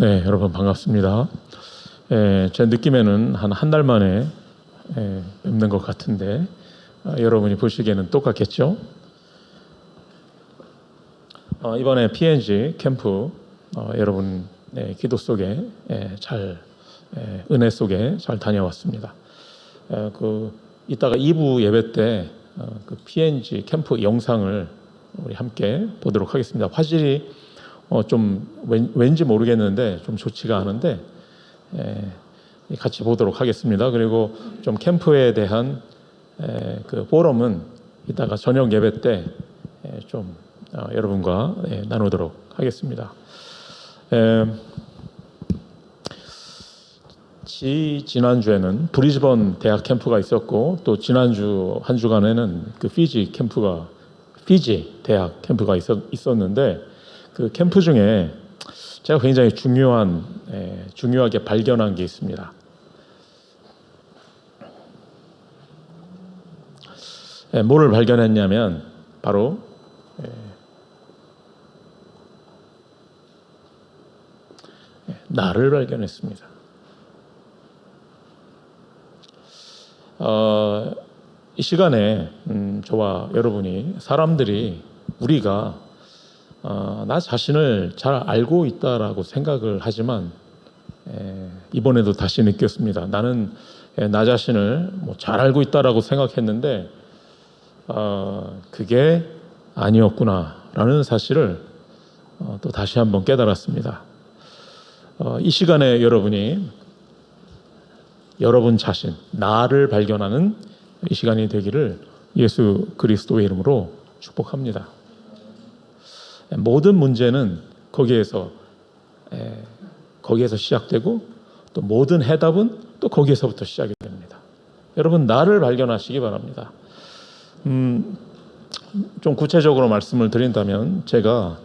네, 여러분 반갑습니다. 제 느낌에는 한 달 만에 뵙는 것 같은데 여러분이 보시기에는 똑같겠죠? 이번에 PNG 캠프 여러분 기도 속에 은혜 속에 잘 다녀왔습니다. 이따가 2부 예배 때 그 PNG 캠프 영상을 우리 함께 보도록 하겠습니다. 화질이 좀 왠지 모르겠는데 좀 좋지가 않은데 같이 보도록 하겠습니다. 그리고 좀 캠프에 대한 그 포럼은 이따가 저녁 예배 때 좀 여러분과 나누도록 하겠습니다. 지난주에는 브리즈번 대학 캠프가 있었고, 또 지난주 한 주간에는 그 피지 대학 캠프가 있었는데, 그 캠프 중에 제가 굉장히 중요하게 발견한 게 있습니다. 뭐를 발견했냐면 바로 나를 발견했습니다. 이 시간에 저와 여러분이 우리가 나 자신을 잘 알고 있다라고 생각을 하지만 이번에도 다시 느꼈습니다. 나는 나 자신을 잘 알고 있다라고 생각했는데 그게 아니었구나라는 사실을 또 다시 한번 깨달았습니다. 이 시간에 여러분이 여러분 자신, 나를 발견하는 이 시간이 되기를 예수 그리스도의 이름으로 축복합니다. 모든 문제는 거기에서 시작되고, 또 모든 해답은 또 거기에서부터 시작이 됩니다. 여러분, 나를 발견하시기 바랍니다. 좀 구체적으로 말씀을 드린다면, 제가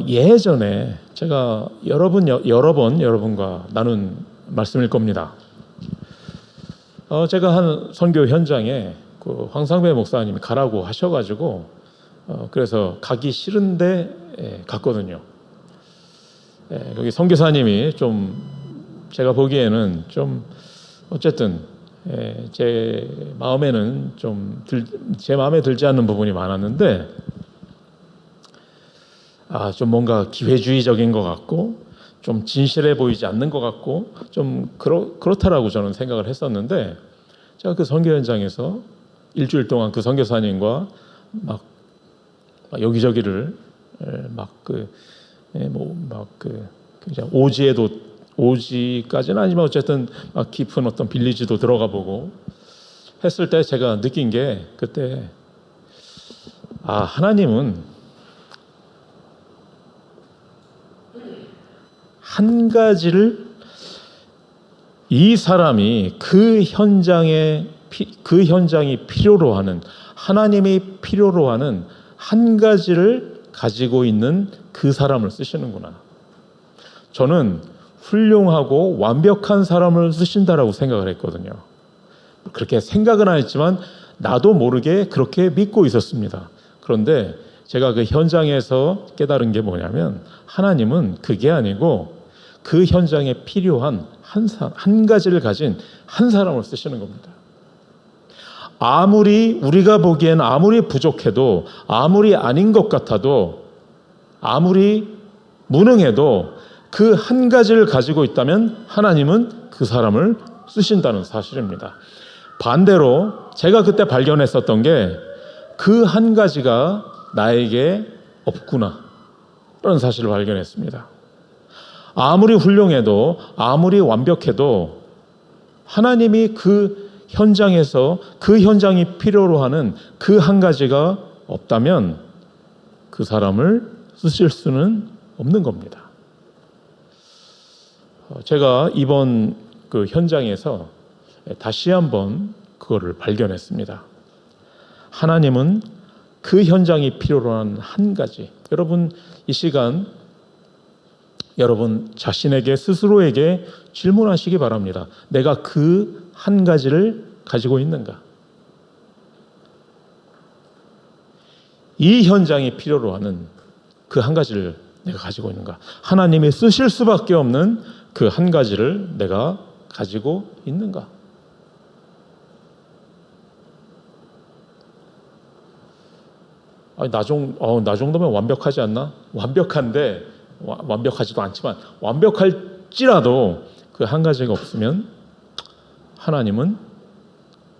예전에 제가 여러 번 여러분과 나눈 말씀일 겁니다. 제가 한 선교 현장에 그 황상배 목사님이 가라고 하셔가지고 그래서 가기 싫은데 갔거든요. 여기 선교사님이 좀 제가 보기에는 좀 어쨌든 제 마음에는 제 마음에 들지 않는 부분이 많았는데 좀 뭔가 기회주의적인 것 같고 좀 진실해 보이지 않는 것 같고 좀 그렇다라고 저는 생각을 했었는데, 제가 그 선교 현장에서 일주일 동안 그 선교사님과 막 여기저기를 오지까지는 아니지만 어쨌든 막 깊은 어떤 빌리지도 들어가 보고 했을 때 제가 느낀 게, 그때 하나님은 한 가지를 이 사람이 그 현장이 필요로 하는, 하나님이 필요로 하는 한 가지를 가지고 있는 그 사람을 쓰시는구나. 저는 훌륭하고 완벽한 사람을 쓰신다라고 생각을 했거든요. 그렇게 생각은 안 했지만 나도 모르게 그렇게 믿고 있었습니다. 그런데 제가 그 현장에서 깨달은 게 뭐냐면, 하나님은 그게 아니고 그 현장에 필요한 한 가지를 가진 한 사람을 쓰시는 겁니다. 아무리 우리가 보기엔 아무리 부족해도, 아무리 아닌 것 같아도, 아무리 무능해도 그 한 가지를 가지고 있다면 하나님은 그 사람을 쓰신다는 사실입니다. 반대로 제가 그때 발견했었던 게, 그 한 가지가 나에게 없구나 라는 사실을 발견했습니다. 아무리 훌륭해도, 아무리 완벽해도 하나님이 그 현장에서 그 현장이 필요로 하는 그 한 가지가 없다면 그 사람을 쓰실 수는 없는 겁니다. 제가 이번 그 현장에서 다시 한번 그거를 발견했습니다. 하나님은 그 현장이 필요로 하는 한 가지, 여러분 이 시간 여러분 자신에게, 스스로에게 질문하시기 바랍니다. 내가 그 한 가지를 가지고 있는가? 이 현장이 필요로 하는 그 한 가지를 내가 가지고 있는가? 하나님이 쓰실 수밖에 없는 그 한 가지를 내가 가지고 있는가? 아니, 나 정도면 완벽하지 않나? 완벽한데, 완벽하지도 않지만, 완벽할지라도 그 한 가지가 없으면 하나님은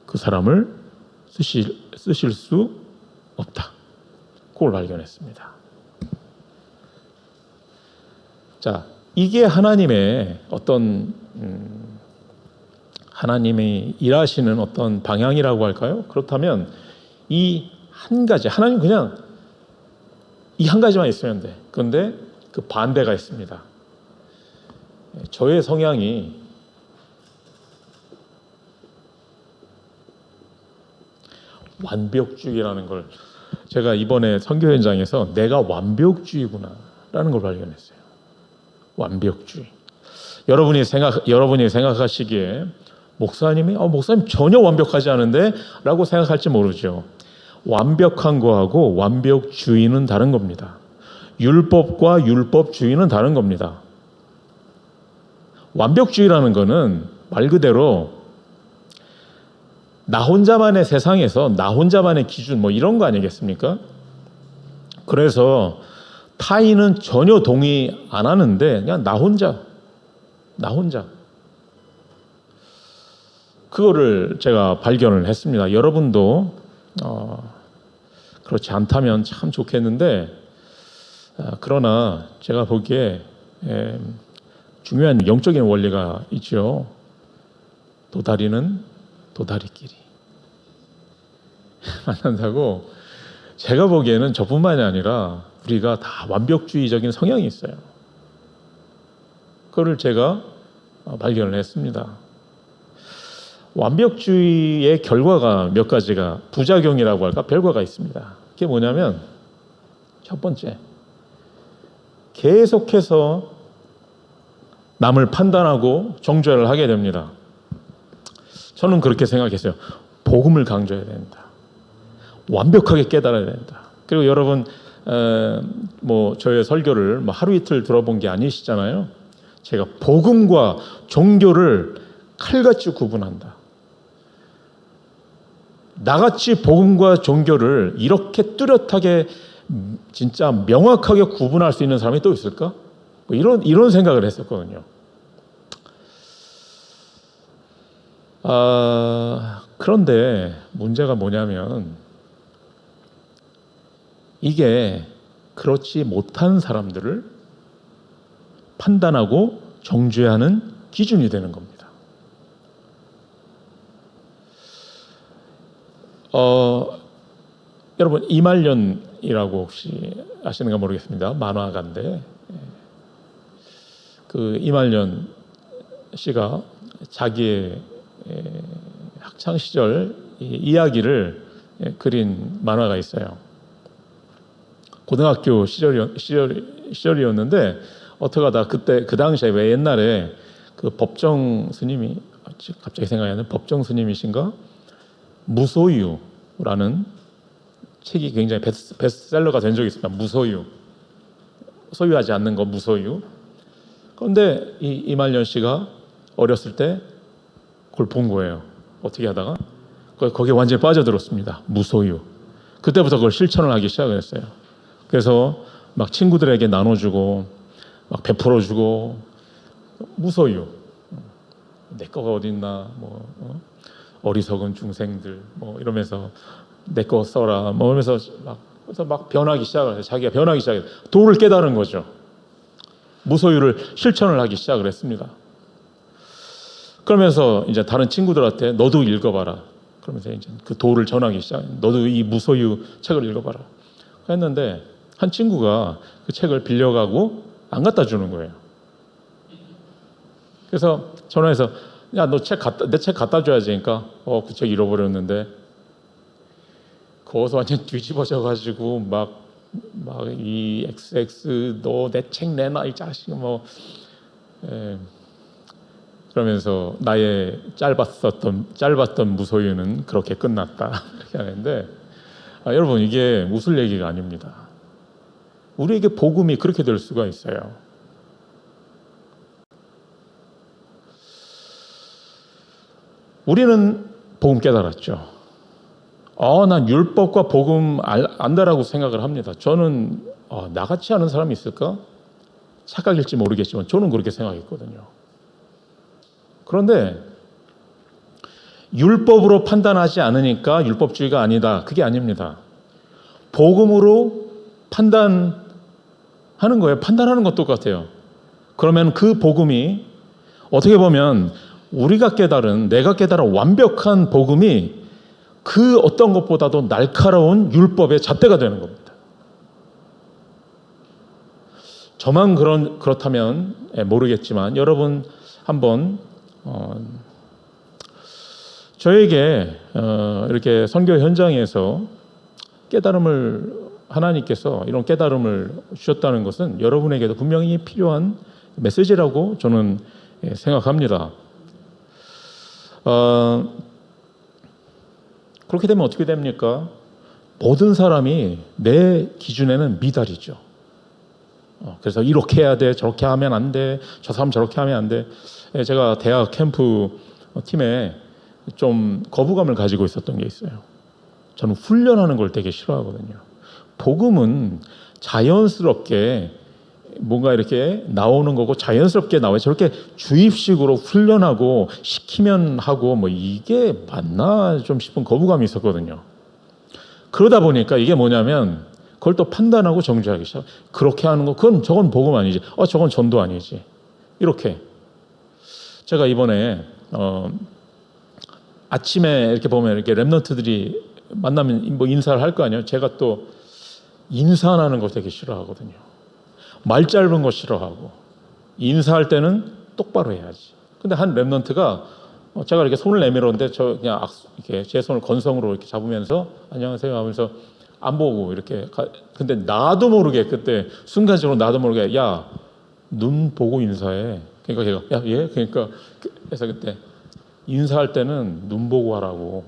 그 사람을 쓰실 수 없다. 그걸 발견했습니다. 자, 이게 하나님의 어떤 하나님이 일하시는 어떤 방향이라고 할까요? 그렇다면 이 한 가지, 하나님 그냥 이 한 가지만 있으면 돼. 그런데 그 반대가 있습니다. 저의 성향이 완벽주의라는 걸 제가 이번에 선교 현장에서 내가 완벽주의구나라는 걸 발견했어요. 완벽주의. 여러분이 생각하시기에 목사님 전혀 완벽하지 않은데라고 생각할지 모르죠. 완벽한 거하고 완벽주의는 다른 겁니다. 율법과 율법주의는 다른 겁니다. 완벽주의라는 거는 말 그대로 나 혼자만의 세상에서 나 혼자만의 기준 이런 거 아니겠습니까? 그래서 타인은 전혀 동의 안 하는데 그냥 나 혼자 그거를 제가 발견을 했습니다. 여러분도 그렇지 않다면 참 좋겠는데 그러나 제가 보기에 중요한 영적인 원리가 있죠. 도다리는 도다리끼리 만난다고. 제가 보기에는 저뿐만이 아니라 우리가 다 완벽주의적인 성향이 있어요. 그거를 제가 발견을 했습니다. 완벽주의의 결과가 몇 가지가 부작용이라고 할까? 결과가 있습니다. 그게 뭐냐면 첫 번째, 계속해서 남을 판단하고 정죄를 하게 됩니다. 저는 그렇게 생각했어요. 복음을 강조해야 된다. 완벽하게 깨달아야 된다. 그리고 여러분 저의 설교를 하루 이틀 들어본 게 아니시잖아요. 제가 복음과 종교를 칼같이 구분한다. 나같이 복음과 종교를 이렇게 뚜렷하게 진짜 명확하게 구분할 수 있는 사람이 또 있을까? 이런 생각을 했었거든요. 그런데 문제가 뭐냐면 이게 그렇지 못한 사람들을 판단하고 정죄하는 기준이 되는 겁니다. 여러분 이말년이라고 혹시 아시는가 모르겠습니다. 만화가인데 그 이말년 씨가 자기의 학창 시절 이야기를 그린 만화가 있어요. 고등학교 시절이었는데 어떻게 하다 그 당시에 왜 옛날에 그 법정 스님이 갑자기 생각이 나는 법정 스님이신가? 무소유라는 책이 굉장히 베스트셀러가 된 적이 있습니다. 무소유. 소유하지 않는 거 무소유. 그런데 이말년 씨가 어렸을 때 그걸 본 거예요. 어떻게 하다가 거기에 완전히 빠져들었습니다. 무소유. 그때부터 그걸 실천을 하기 시작을 했어요. 그래서 막 친구들에게 나눠주고 막 베풀어주고 무소유. 내 거가 어딨나 어리석은 중생들 이러면서 내 거 써라 이러면서 막 변하기 시작을 해요. 자기가 변하기 시작해요. 도를 깨달은 거죠. 무소유를 실천을 하기 시작을 했습니다. 그러면서 이제 다른 친구들한테 너도 읽어봐라. 그러면서 이제 그 도를 전하기 시작해요. 너도 이 무소유 책을 읽어봐라. 했는데 한 친구가 그 책을 빌려가고 안 갖다 주는 거예요. 그래서 전화해서 야, 너 내 책 갖다 줘야지. 그러니까 그 책 잃어버렸는데 거기서 완전 뒤집어져 가지고 막 이 XX 너 내 책 내놔 이 자식 그러면서 나의 짧았던 무소유는 그렇게 끝났다 이렇게 하는데 여러분 이게 웃을 얘기가 아닙니다. 우리에게 복음이 그렇게 될 수가 있어요. 우리는 복음 깨달았죠. 난 율법과 복음 안다라고 생각을 합니다. 저는 나같이 하는 사람이 있을까? 착각일지 모르겠지만 저는 그렇게 생각했거든요. 그런데 율법으로 판단하지 않으니까 율법주의가 아니다. 그게 아닙니다. 복음으로 판단하는 거예요. 판단하는 것 똑같아요. 그러면 그 복음이 어떻게 보면 내가 깨달은 완벽한 복음이 그 어떤 것보다도 날카로운 율법의 잣대가 되는 겁니다. 저만 그렇다면 모르겠지만 여러분 한번 저에게 이렇게 선교 현장에서 하나님께서 이런 깨달음을 주셨다는 것은 여러분에게도 분명히 필요한 메시지라고 저는 생각합니다. 그렇게 되면 어떻게 됩니까? 모든 사람이 내 기준에는 미달이죠. 그래서 이렇게 해야 돼, 저렇게 하면 안 돼, 저 사람 저렇게 하면 안 돼. 제가 대학 캠프 팀에 좀 거부감을 가지고 있었던 게 있어요. 저는 훈련하는 걸 되게 싫어하거든요. 복음은 자연스럽게 뭔가 이렇게 나오는 거고 자연스럽게 나와요. 저렇게 주입식으로 훈련하고 시키면 하고 이게 맞나 좀 싶은 거부감이 있었거든요. 그러다 보니까 이게 뭐냐면 그걸 또 판단하고 정죄하기 시작. 그렇게 하는 거 저건 복음 아니지. 저건 전도 아니지. 이렇게 제가 이번에 아침에 이렇게 보면 이렇게 랩런트들이 만나면 인사를 할 거 아니에요. 제가 또 인사하는 거 되게 싫어하거든요. 말 짧은 거 싫어하고 인사할 때는 똑바로 해야지. 근데 한 랩런트가 제가 이렇게 손을 내밀었는데 저 그냥 이렇게 제 손을 건성으로 이렇게 잡으면서 안녕하세요 하면서 안 보고 이렇게 근데 나도 모르게 그때 순간적으로 나도 모르게 야, 눈 보고 인사해. 그러니까 걔가 야, 예? 그러니까 그래서 그때 인사할 때는 눈 보고 하라고.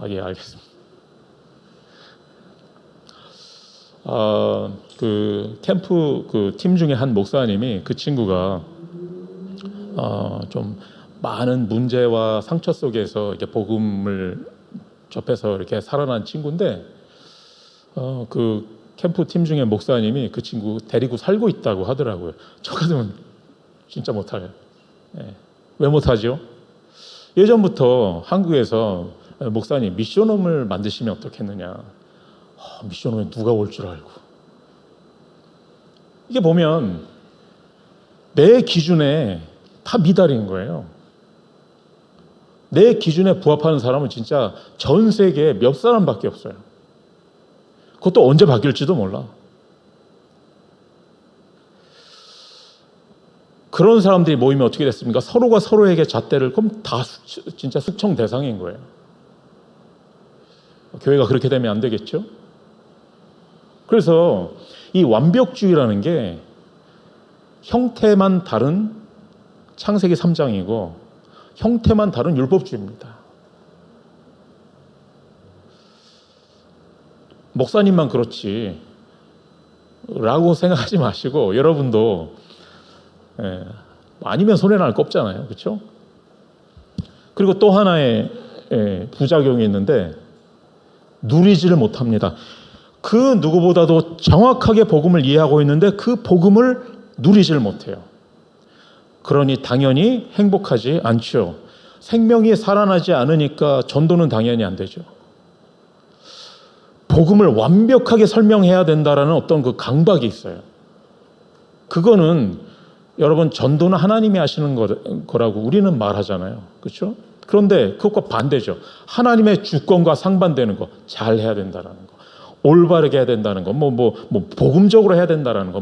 예, 알겠습니다. 그 캠프 그 팀 중에 한 목사님이 그 친구가 좀 많은 문제와 상처 속에서 이렇게 복음을 접해서 이렇게 살아난 친구인데 그 캠프 팀 중에 목사님이 그 친구 데리고 살고 있다고 하더라고요. 저 같으면 진짜 못해요. 왜 못하죠? 예전부터 한국에서 목사님 미션홈을 만드시면 어떻겠느냐. 미션홈에 누가 올 줄 알고. 이게 보면 내 기준에 다 미달인 거예요. 내 기준에 부합하는 사람은 진짜 전 세계에 몇 사람밖에 없어요. 그것도 언제 바뀔지도 몰라. 그런 사람들이 모이면 어떻게 됐습니까? 서로가 서로에게 잣대를 그럼 다 진짜 숙청 대상인 거예요. 교회가 그렇게 되면 안 되겠죠? 그래서 이 완벽주의라는 게 형태만 다른 창세기 3장이고 형태만 다른 율법주의입니다. 목사님만 그렇지 라고 생각하지 마시고 여러분도 아니면 손해날 거 없잖아요. 그렇죠? 그리고 또 하나의 부작용이 있는데 누리지를 못합니다. 그 누구보다도 정확하게 복음을 이해하고 있는데 그 복음을 누리지를 못해요. 그러니 당연히 행복하지 않죠. 생명이 살아나지 않으니까 전도는 당연히 안 되죠. 복음을 완벽하게 설명해야 된다라는 어떤 그 강박이 있어요. 그거는 여러분 전도는 하나님이 하시는 거라고 우리는 말하잖아요. 그렇죠? 그런데 그것과 반대죠. 하나님의 주권과 상반되는 거 잘 해야 된다라는 거. 올바르게 해야 된다는 거. 복음적으로 해야 된다라는 거.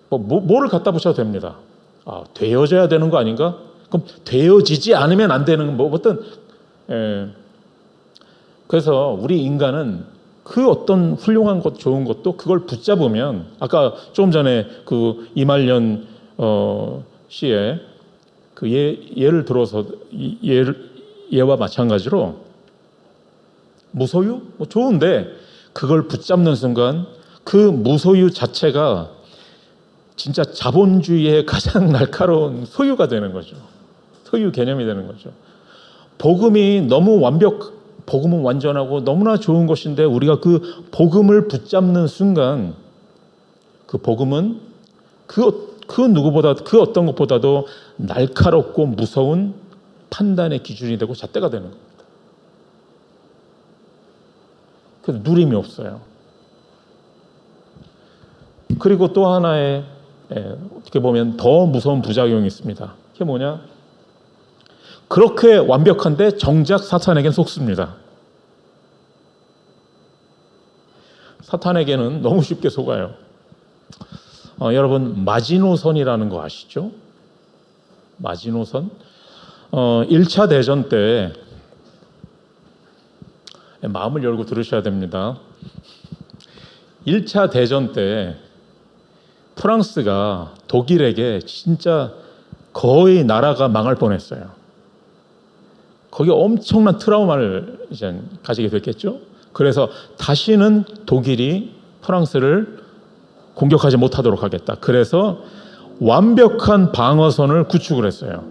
뭐를 갖다 붙여도 됩니다. 되어져야 되는 거 아닌가? 그럼 되어지지 않으면 안 되는 어떤 그래서 우리 인간은 그 어떤 훌륭한 것, 좋은 것도 그걸 붙잡으면 아까 조금 전에 그 이말년 씨의 그 예를 들어서 예와 마찬가지로 무소유 좋은데 그걸 붙잡는 순간 그 무소유 자체가 진짜 자본주의의 가장 날카로운 소유가 되는 거죠. 소유 개념이 되는 거죠. 복음이 너무 복음은 완전하고 너무나 좋은 것인데 우리가 그 복음을 붙잡는 순간 그 복음은 그 누구보다 그 어떤 것보다도 날카롭고 무서운 판단의 기준이 되고 잣대가 되는 겁니다. 그래서 누림이 없어요. 그리고 또 하나의 어떻게 보면 더 무서운 부작용이 있습니다. 그게 뭐냐? 그렇게 완벽한데 정작 사탄에겐 속습니다. 사탄에게는 너무 쉽게 속아요. 여러분 마지노선이라는 거 아시죠? 마지노선? 1차 대전 때 마음을 열고 들으셔야 됩니다. 1차 대전 때 프랑스가 독일에게 진짜 거의 나라가 망할 뻔했어요. 거기에 엄청난 트라우마를 이제 가지게 됐겠죠. 그래서 다시는 독일이 프랑스를 공격하지 못하도록 하겠다. 그래서 완벽한 방어선을 구축을 했어요.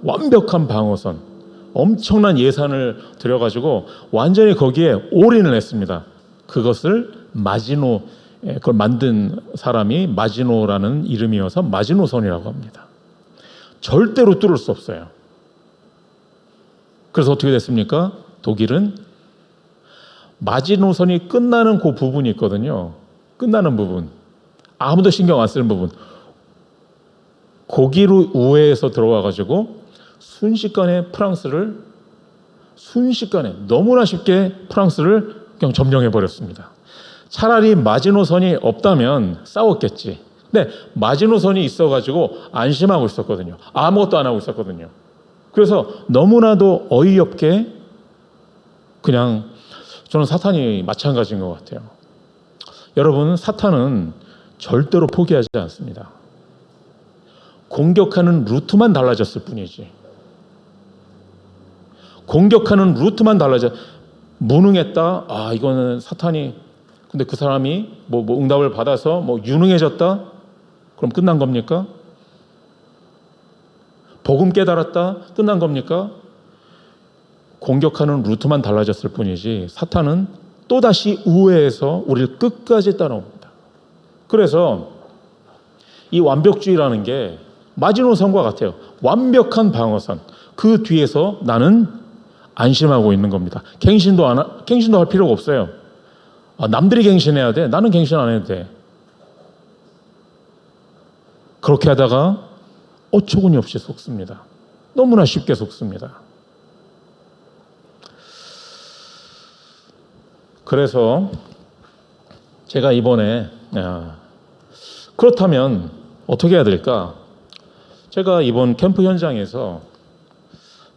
완벽한 방어선. 엄청난 예산을 들여가지고 완전히 거기에 올인을 했습니다. 그것을 마지노, 그걸 만든 사람이 마지노라는 이름이어서 마지노선이라고 합니다. 절대로 뚫을 수 없어요. 그래서 어떻게 됐습니까? 독일은 마지노선이 끝나는 그 부분이 있거든요. 끝나는 부분. 아무도 신경 안 쓰는 부분. 거기로 우회해서 들어와가지고 순식간에 너무나 쉽게 프랑스를 그냥 점령해버렸습니다. 차라리 마지노선이 없다면 싸웠겠지. 근데 마지노선이 있어가지고 안심하고 있었거든요. 아무것도 안 하고 있었거든요. 그래서 너무나도 어이없게 그냥 저는 사탄이 마찬가지인 것 같아요. 여러분, 사탄은 절대로 포기하지 않습니다. 공격하는 루트만 달라졌을 뿐이지. 공격하는 루트만 무능했다. 아, 이거는 사탄이. 근데 그 사람이 뭐 응답을 받아서 유능해졌다. 그럼 끝난 겁니까? 복음 깨달았다. 끝난 겁니까? 공격하는 루트만 달라졌을 뿐이지 사탄은 또다시 우회해서 우리를 끝까지 따라옵니다. 그래서 이 완벽주의라는 게 마지노선과 같아요. 완벽한 방어선. 그 뒤에서 나는 안심하고 있는 겁니다. 갱신도 할 필요가 없어요. 남들이 갱신해야 돼. 나는 갱신 안 해도 돼. 그렇게 하다가 어처구니 없이 속습니다. 너무나 쉽게 속습니다. 그래서 제가 이번에 그렇다면 어떻게 해야 될까? 제가 이번 캠프 현장에서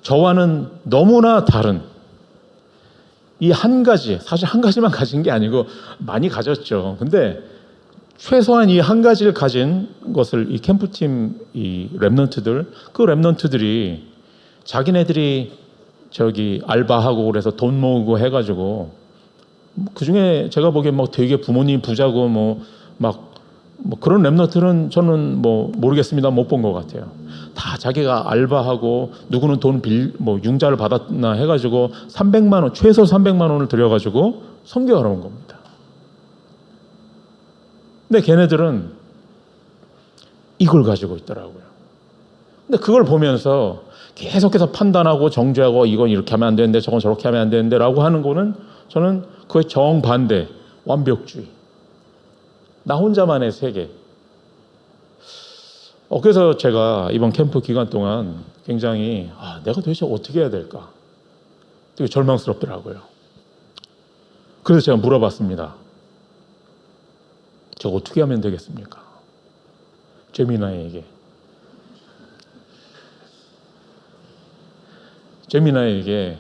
저와는 너무나 다른 이 한 가지, 사실 한 가지만 가진 게 아니고 많이 가졌죠. 근데 최소한 이 한 가지를 가진 것을 이 캠프팀 이 랩넌트들, 그 랩넌트들이 자기네들이 알바하고 그래서 돈 모으고 해가지고 그 중에 제가 보기엔 되게 부모님 부자고 그런 랩넌트는 저는 모르겠습니다. 못 본 것 같아요. 다 자기가 알바하고 누구는 돈 융자를 받았나 해가지고 300만 원, 최소 300만 원을 들여가지고 선교하러 온 겁니다. 근데 걔네들은 이걸 가지고 있더라고요. 근데 그걸 보면서 계속해서 판단하고 정죄하고 이건 이렇게 하면 안 되는데 저건 저렇게 하면 안 되는데 라고 하는 거는 저는 그의 정반대, 완벽주의. 나 혼자만의 세계. 그래서 제가 이번 캠프 기간 동안 굉장히 내가 도대체 어떻게 해야 될까? 되게 절망스럽더라고요. 그래서 제가 물어봤습니다. 제가 어떻게 하면 되겠습니까? 제미나에게. 제미나에게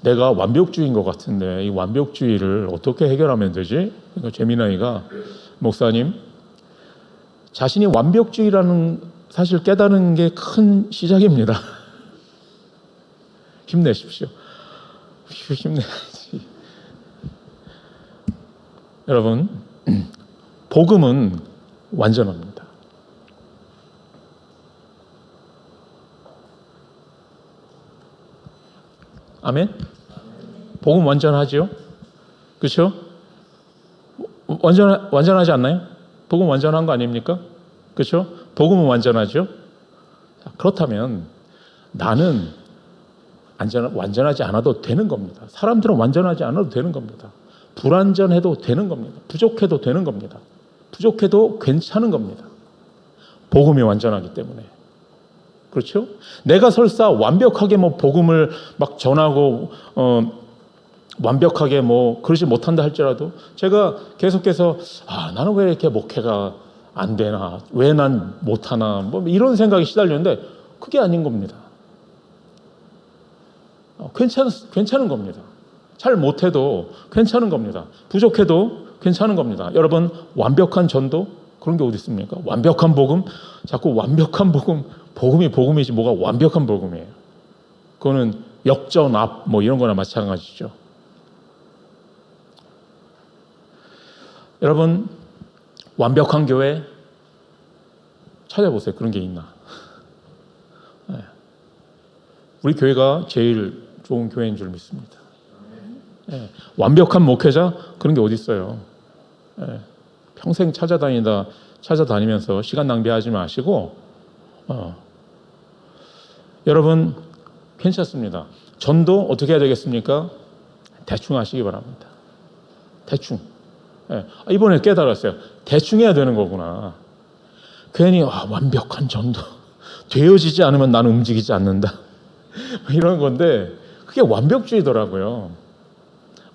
내가 완벽주의인 것 같은데 이 완벽주의를 어떻게 해결하면 되지? 그러니까 제미나이가 목사님, 자신이 완벽주의라는 사실 깨달은 게 큰 시작입니다. 힘내십시오. 힘내야지. 여러분, 복음은 완전합니다. 아멘? 복음 완전하죠? 그렇죠? 완전하지 않나요? 복음 완전한 거 아닙니까? 그렇죠? 복음은 완전하죠? 그렇다면 나는 완전하지 않아도 되는 겁니다. 사람들은 완전하지 않아도 되는 겁니다. 불완전해도 되는 겁니다. 부족해도 되는 겁니다. 부족해도 괜찮은 겁니다. 복음이 완전하기 때문에. 그렇죠? 내가 설사 완벽하게 복음을 막 전하고 완벽하게 그러지 못한다 할지라도 제가 계속해서 나는 왜 이렇게 목회가 안 되나, 왜 난 못하나, 이런 생각이 시달렸는데 그게 아닌 겁니다. 괜찮은 겁니다. 잘 못해도 괜찮은 겁니다. 부족해도 괜찮은 겁니다. 여러분, 완벽한 전도 그런 게 어디 있습니까? 완벽한 복음, 자꾸 완벽한 복음이 복음이지 뭐가 완벽한 복음이에요. 그거는 역전 앞 이런 거나 마찬가지죠. 여러분, 완벽한 교회 찾아보세요. 그런 게 있나? 네. 우리 교회가 제일 좋은 교회인 줄 믿습니다. 네. 완벽한 목회자 그런 게 어디 있어요? 네. 평생 찾아다니면서 시간 낭비하지 마시고 여러분 괜찮습니다. 전도 어떻게 해야 되겠습니까? 대충 하시기 바랍니다. 대충. 네. 이번에 깨달았어요. 대충 해야 되는 거구나. 괜히 완벽한 전도 되어지지 않으면 나는 움직이지 않는다 이런 건데 그게 완벽주의더라고요.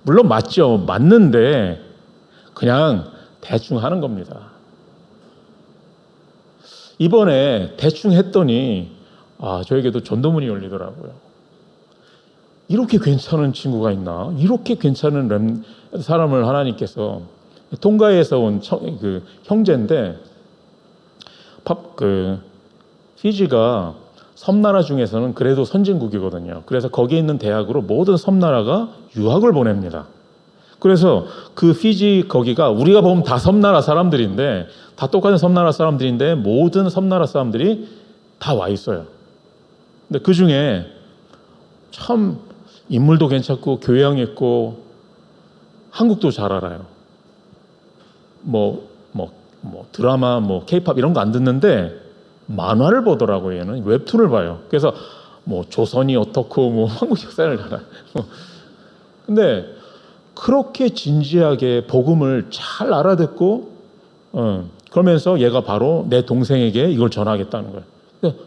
물론 맞죠. 맞는데 그냥 대충 하는 겁니다. 이번에 대충 했더니 저에게도 전도문이 열리더라고요. 이렇게 괜찮은 친구가 있나? 이렇게 괜찮은 사람을 하나님께서 통가에서 온 그 형제인데 피지가 섬나라 중에서는 그래도 선진국이거든요. 그래서 거기에 있는 대학으로 모든 섬나라가 유학을 보냅니다. 그래서 그 피지 거기가 우리가 보면 다 섬나라 사람들인데 다 똑같은 섬나라 사람들인데 모든 섬나라 사람들이 다 와 있어요. 근데 그 중에 참 인물도 괜찮고 교양 있고 한국도 잘 알아요. 드라마, 케이팝 이런 거 안 듣는데 만화를 보더라고요. 얘는 웹툰을 봐요. 그래서 조선이 어떻고 한국 역사를 알아요. 근데 그렇게 진지하게 복음을 잘 알아듣고 그러면서 얘가 바로 내 동생에게 이걸 전하겠다는 거예요.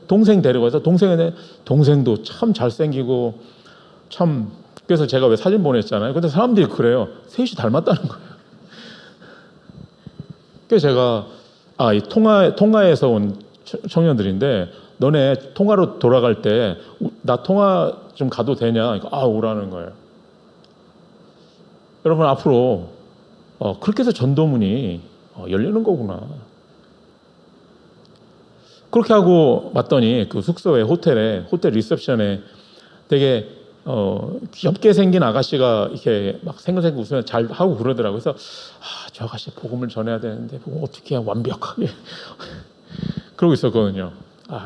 동생 데려가서 동생도 참 잘생기고 참 그래서 제가 왜 사진 보냈잖아요. 근데 사람들이 그래요. 셋이 닮았다는 거예요. 그래서 제가 이 통화에서 온 청년들인데 너네 통화로 돌아갈 때 나 통화 좀 가도 되냐? 오라는 거예요. 여러분 앞으로 그렇게 해서 전도문이 열리는 거구나. 그렇게 하고 왔더니 그 숙소에 호텔 리셉션에 되게 귀엽게 생긴 아가씨가 이렇게 막 생글생글 웃으면서 잘 하고 그러더라고요. 그래서 저 아가씨 복음을 전해야 되는데 어떻게 완벽하게 그러고 있었거든요.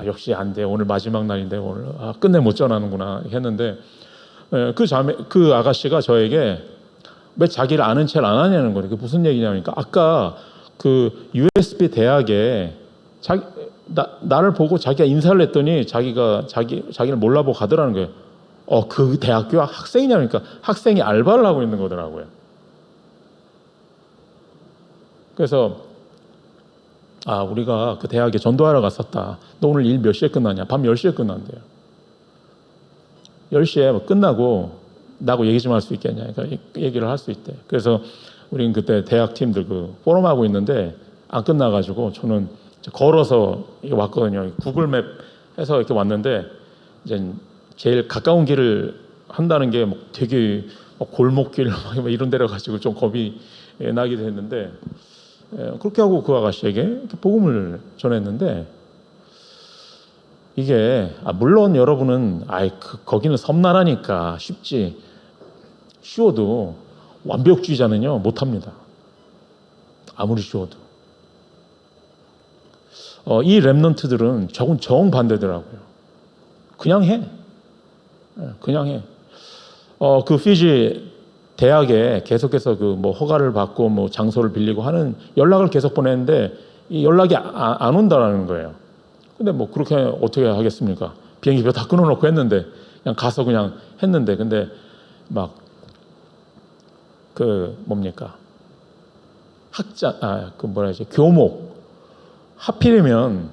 역시 안 돼. 오늘 마지막 날인데 오늘 끝내 못 전하는구나 했는데 그 아가씨가 저에게 왜 자기를 아는 체를 안 하냐는 거예요. 그게 무슨 얘기냐니까 아까 그 USB 대학에 나를 보고 자기가 인사를 했더니 자기를 몰라보고 가더라는 거예요. 그 대학교 학생이냐니까 학생이 알바를 하고 있는 거더라고요. 그래서 우리가 그 대학에 전도하러 갔었다. 너 오늘 일 몇 시에 끝나냐? 밤 10시에 끝난대요. 10시에 끝나고 나하고 얘기 좀 할 수 있겠냐? 그러니까 얘기를 할 수 있대. 그래서 우리는 그때 대학 팀들 그 포럼하고 있는데 안 끝나가지고 저는 걸어서 왔거든요. 구글맵 해서 이렇게 왔는데 이제 제일 가까운 길을 한다는 게 되게 골목길 이런 데라 가지고 좀 겁이 나기도 했는데 그렇게 하고 그 아가씨에게 복음을 전했는데 이게 물론 여러분은 거기는 섬나라니까 쉬워도 완벽주의자는요 못합니다. 아무리 쉬워도 이 렘넌트들은 조금 정반대더라고요. 그냥 해. 그냥 해. 그 피지 대학에 계속해서 그 뭐 허가를 받고 뭐 장소를 빌리고 하는 연락을 계속 보냈는데 이 연락이 안 온다라는 거예요. 근데 뭐 그렇게 어떻게 하겠습니까? 비행기표 다 끊어놓고 했는데 그냥 가서 그냥 했는데 근데 막 그 뭡니까? 그 뭐라 하지? 교목. 하필이면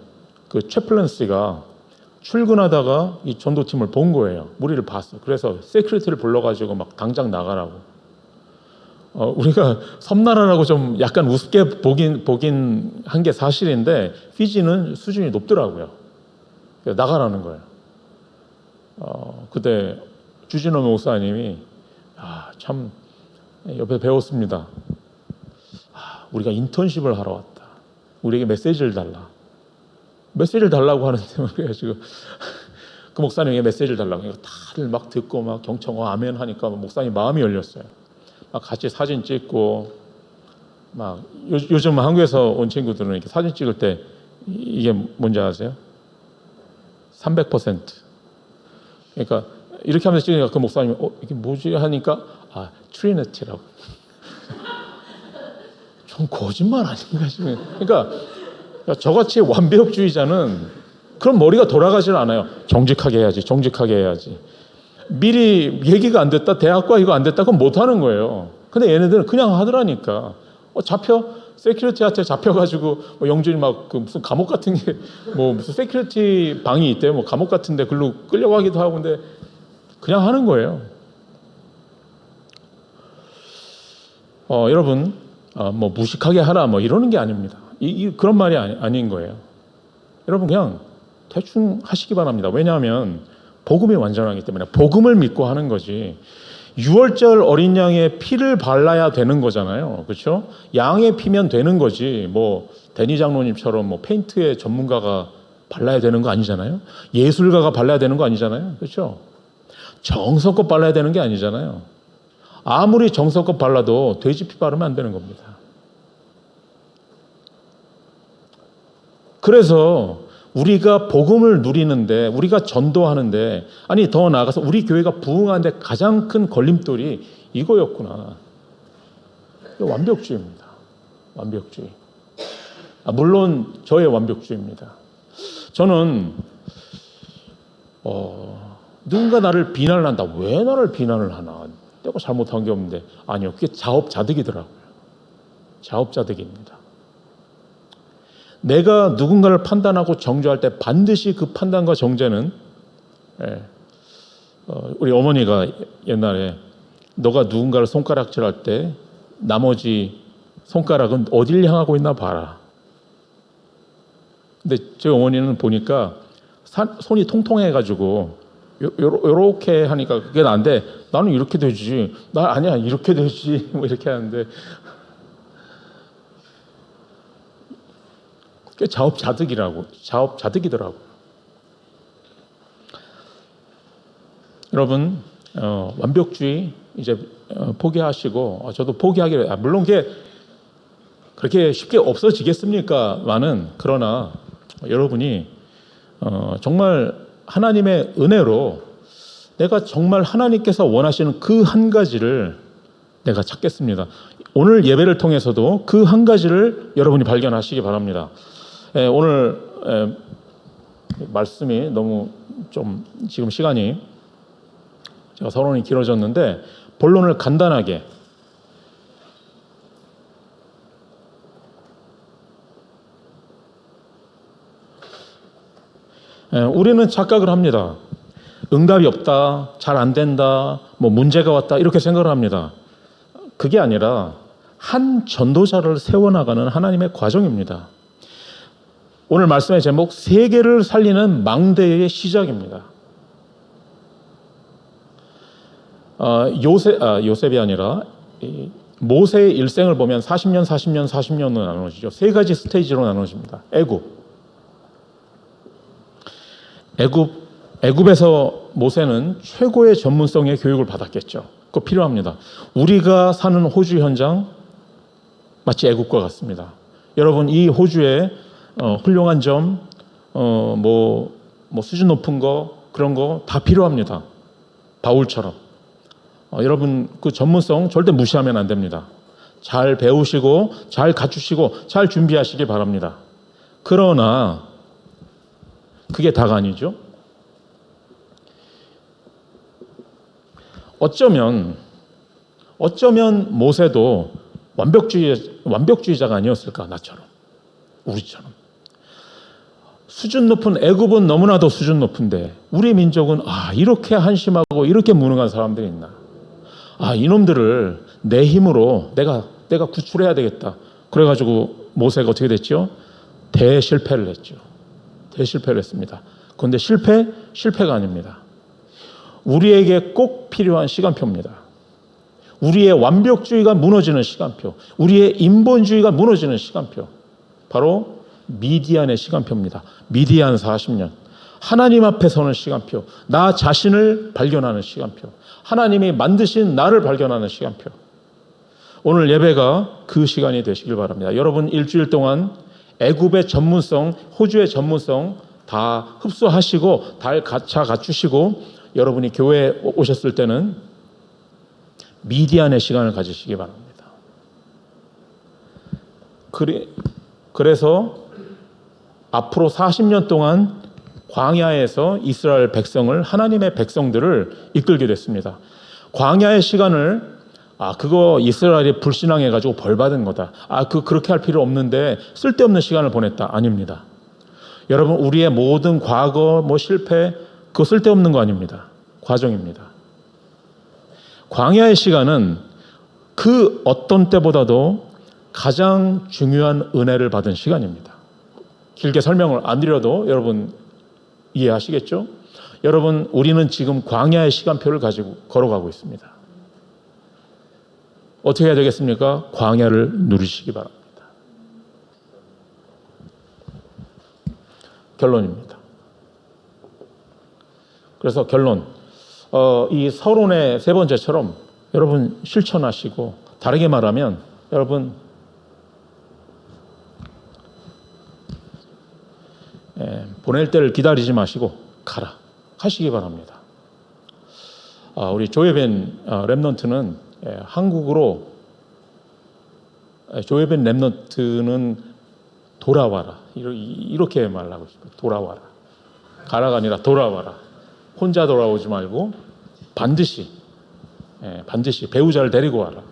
그 채플런스가 출근하다가 이 전도팀을 본 거예요. 우리를 봤어. 그래서 세큐리티를 불러가지고 막 당장 나가라고. 우리가 섬나라라고 좀 약간 우습게 보긴 한 게 사실인데 피지는 수준이 높더라고요. 나가라는 거예요. 그때 주진호 목사님이 참 옆에 배웠습니다. 우리가 인턴십을 하러 왔다. 우리에게 메시지를 달라. 메시지를 달라고 하는데 우리가 지금 그 목사님에게 메시지를 달라고 하니까 다들 막 듣고 막 경청어 아멘 하니까 목사님 마음이 열렸어요. 막 같이 사진 찍고 막 요즘 한국에서 온 친구들은 이렇게 사진 찍을 때 이게 뭔지 아세요? 300%. 그러니까 이렇게 하면서 찍으니까 그 목사님이 이게 뭐지 하니까 트리니티라고. 좀 거짓말 아닌가 싶어요. 그러니까 저같이 완벽주의자는 그럼 머리가 돌아가질 않아요. 정직하게 해야지, 정직하게 해야지. 미리 얘기가 안 됐다, 대학과 이거 안 됐다, 그건 못 하는 거예요. 근데 얘네들은 그냥 하더라니까. 세큐리티한테 잡혀가지고 뭐 영준이 막 그 무슨 감옥 같은 게 뭐 무슨 세큐리티 방이 있대요. 뭐 감옥 같은데 글로 끌려가기도 하고 근데 그냥 하는 거예요. 여러분 뭐 무식하게 하라 뭐 이러는 게 아닙니다. 그런 말이 아닌 거예요. 여러분 그냥 대충 하시기 바랍니다. 왜냐하면 복음이 완전하기 때문에 복음을 믿고 하는 거지. 6월절 어린 양의 피를 발라야 되는 거잖아요. 그렇죠? 양의 피면 되는 거지. 뭐 데니 장로님처럼 뭐 페인트의 전문가가 발라야 되는 거 아니잖아요. 예술가가 발라야 되는 거 아니잖아요. 그렇죠? 정성껏 발라야 되는 게 아니잖아요. 아무리 정성껏 발라도 돼지 피 바르면 안 되는 겁니다. 그래서 우리가 복음을 누리는데 우리가 전도하는데 아니 더 나아가서 우리 교회가 부흥하는데 가장 큰 걸림돌이 이거였구나. 완벽주의입니다. 완벽주의. 물론 저의 완벽주의입니다. 저는 누군가 나를 비난을 한다. 왜 나를 비난을 하나? 내가 잘못한 게 없는데 아니요. 그게 자업자득이더라고요. 자업자득입니다. 내가 누군가를 판단하고 정죄할 때 반드시 그 판단과 정죄는 우리 어머니가 옛날에 너가 누군가를 손가락질할 때 나머지 손가락은 어딜 향하고 있나 봐라. 근데 저희 어머니는 보니까 손이 통통해가지고 요렇게 하니까 그게 나은데 나는 이렇게 되지. 나 아니야 이렇게 되지. 뭐 이렇게 하는데 그게 자업자득이더라고. 여러분 완벽주의 이제 포기하시고 저도 포기하기로 물론 그게 그렇게 쉽게 없어지겠습니까만은 그러나 여러분이 정말 하나님의 은혜로 내가 정말 하나님께서 원하시는 그 한 가지를 내가 찾겠습니다. 오늘 예배를 통해서도 그 한 가지를 여러분이 발견하시기 바랍니다. 오늘 말씀이 너무 좀 지금 시간이 제가 서론이 길어졌는데 본론을 간단하게 우리는 착각을 합니다. 응답이 없다, 잘 안 된다, 뭐 문제가 왔다 이렇게 생각을 합니다. 그게 아니라 한 전도자를 세워나가는 하나님의 과정입니다. 오늘 말씀의 제목 세계를 살리는 망대의 시작입니다. 요셉이 아니라 모세의 일생을 보면 40년으로 나눠지죠. 세 가지 스테이지로 나눠집니다. 애굽에서 모세는 최고의 전문성의 교육을 받았겠죠. 그거 필요합니다. 우리가 사는 호주 현장 마치 애굽과 같습니다. 여러분 이 호주에 훌륭한 점, 뭐 수준 높은 거 그런 거 다 필요합니다. 바울처럼. 여러분 그 전문성 절대 무시하면 안 됩니다. 잘 배우시고 잘 갖추시고 잘 준비하시기 바랍니다. 그러나 그게 다가 아니죠. 어쩌면 모세도 완벽주의자가 아니었을까, 나처럼, 우리처럼. 수준 높은 애굽은 너무나도 수준 높은데 우리 민족은 이렇게 한심하고 이렇게 무능한 사람들이 있나? 이놈들을 내 힘으로 내가 구출해야 되겠다. 그래가지고 모세가 어떻게 됐죠? 대실패를 했죠. 대실패를 했습니다. 그런데 실패가 아닙니다. 우리에게 꼭 필요한 시간표입니다. 우리의 완벽주의가 무너지는 시간표, 우리의 인본주의가 무너지는 시간표, 바로 미디안의 시간표입니다. 미디안 40년. 하나님 앞에 서는 시간표, 나 자신을 발견하는 시간표, 하나님이 만드신 나를 발견하는 시간표. 오늘 예배가 그 시간이 되시길 바랍니다. 여러분 일주일 동안 애굽의 전문성, 호주의 전문성 다 흡수하시고 다 갖추시고 여러분이 교회에 오셨을 때는 미디안의 시간을 가지시기 바랍니다. 그래서 앞으로 40년 동안 광야에서 이스라엘 백성을, 하나님의 백성들을 이끌게 됐습니다. 광야의 시간을 그거 이스라엘이 불신앙해가지고 벌받은 거다. 그렇게 할 필요 없는데 쓸데없는 시간을 보냈다. 아닙니다. 여러분 우리의 모든 과거, 실패 그거 쓸데없는 거 아닙니다. 과정입니다. 광야의 시간은 그 어떤 때보다도 가장 중요한 은혜를 받은 시간입니다. 길게 설명을 안 드려도 여러분 이해하시겠죠? 여러분 우리는 지금 광야의 시간표를 가지고 걸어가고 있습니다. 어떻게 해야 되겠습니까? 광야를 누리시기 바랍니다. 결론입니다. 그래서 결론, 이 서론의 세 번째처럼 여러분 실천하시고, 다르게 말하면 여러분 보낼 때를 기다리지 마시고 가시기 바랍니다. 우리 조혜벤 랩넌트는 한국으로 조혜벤 랩넌트는 돌아와라 이렇게 말하고 싶어요. 돌아와라. 가라가 아니라 돌아와라. 혼자 돌아오지 말고 반드시 배우자를 데리고 와라.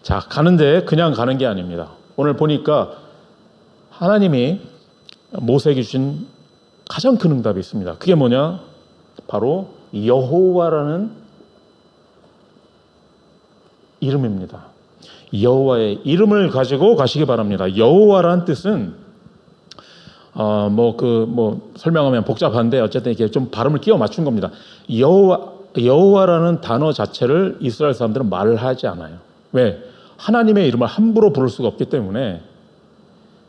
자, 가는데 그냥 가는 게 아닙니다. 오늘 보니까 하나님이 모세에게 주신 가장 큰 응답이 있습니다. 그게 뭐냐? 바로 여호와라는 이름입니다. 여호와의 이름을 가지고 가시기 바랍니다. 여호와라는 뜻은 설명하면 복잡한데 어쨌든 이렇게 좀 발음을 끼워 맞춘 겁니다. 여호와라는 단어 자체를 이스라엘 사람들은 말을 하지 않아요. 왜? 하나님의 이름을 함부로 부를 수가 없기 때문에.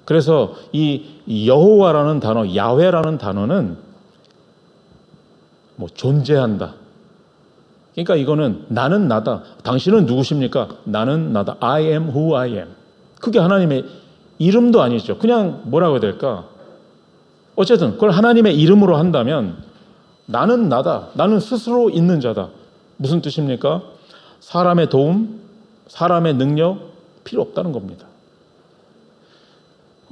그래서 이 여호와라는 단어, 야훼라는 단어는 존재한다. 그러니까 이거는 나는 나다. 당신은 누구십니까? 나는 나다. I am who I am. 그게 하나님의 이름도 아니죠. 그냥 뭐라고 해야 될까? 어쨌든 그걸 하나님의 이름으로 한다면 나는 나다. 나는 스스로 있는 자다. 무슨 뜻입니까? 사람의 도움, 사람의 능력 필요 없다는 겁니다.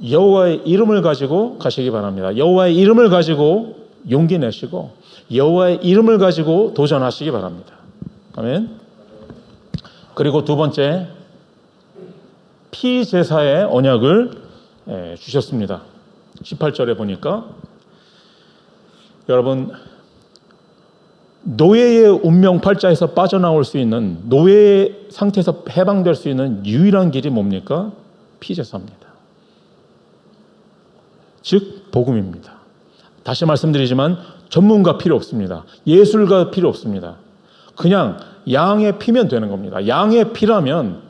여호와의 이름을 가지고 가시기 바랍니다. 여호와의 이름을 가지고 용기 내시고 여호와의 이름을 가지고 도전하시기 바랍니다. 아멘. 그리고 두 번째, 피제사의 언약을 주셨습니다. 18절에 보니까 여러분 노예의 운명 팔자에서 빠져나올 수 있는, 노예 상태에서 해방될 수 있는 유일한 길이 뭡니까? 피제사입니다. 즉 복음입니다. 다시 말씀드리지만 전문가 필요 없습니다. 예술가 필요 없습니다. 그냥 양의 피면 되는 겁니다. 양의 피라면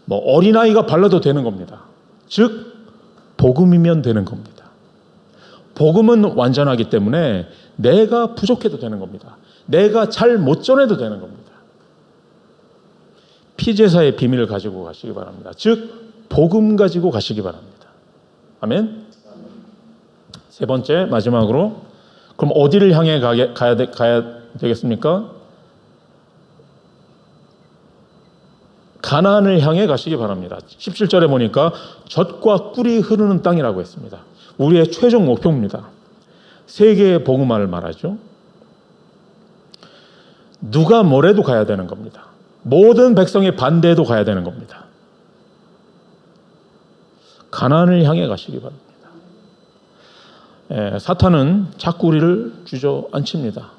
어린아이가 발라도 되는 겁니다. 즉 복음이면 되는 겁니다. 복음은 완전하기 때문에 내가 부족해도 되는 겁니다. 내가 잘 못 전해도 되는 겁니다. 피제사의 비밀을 가지고 가시기 바랍니다. 즉 복음 가지고 가시기 바랍니다. 아멘. 세 번째, 마지막으로, 그럼 어디를 향해 가야 되겠습니까? 가나안을 향해 가시기 바랍니다. 17절에 보니까 젖과 꿀이 흐르는 땅이라고 했습니다. 우리의 최종 목표입니다. 세계의 복음화를 말하죠. 누가 뭐래도 가야 되는 겁니다. 모든 백성의 반대에도 가야 되는 겁니다. 가나안을 향해 가시기 바랍니다. 사탄은 자꾸 우리를 주저앉힙니다.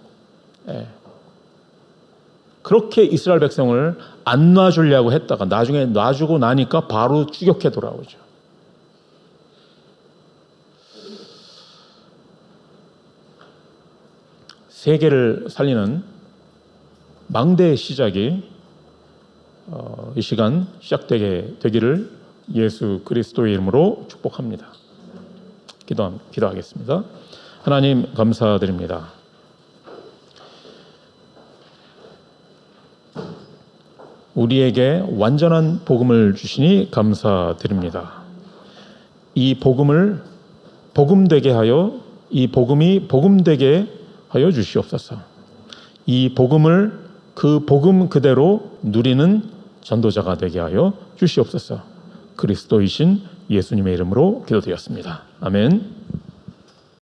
그렇게 이스라엘 백성을 안 놔주려고 했다가 나중에 놔주고 나니까 바로 추격해 돌아오죠. 세계를 살리는 망대의 시작이 이 시간 시작되게 되기를 예수 그리스도의 이름으로 축복합니다. 기도하겠습니다. 하나님 감사드립니다. 우리에게 완전한 복음을 주시니 감사드립니다. 이 복음을 복음되게 하여 이 복음이 복음되게 하여 주시옵소서. 이 복음을 그 복음 그대로 누리는 전도자가 되게 하여 주시옵소서. 그리스도이신 예수님의 이름으로 기도드렸습니다. 아멘.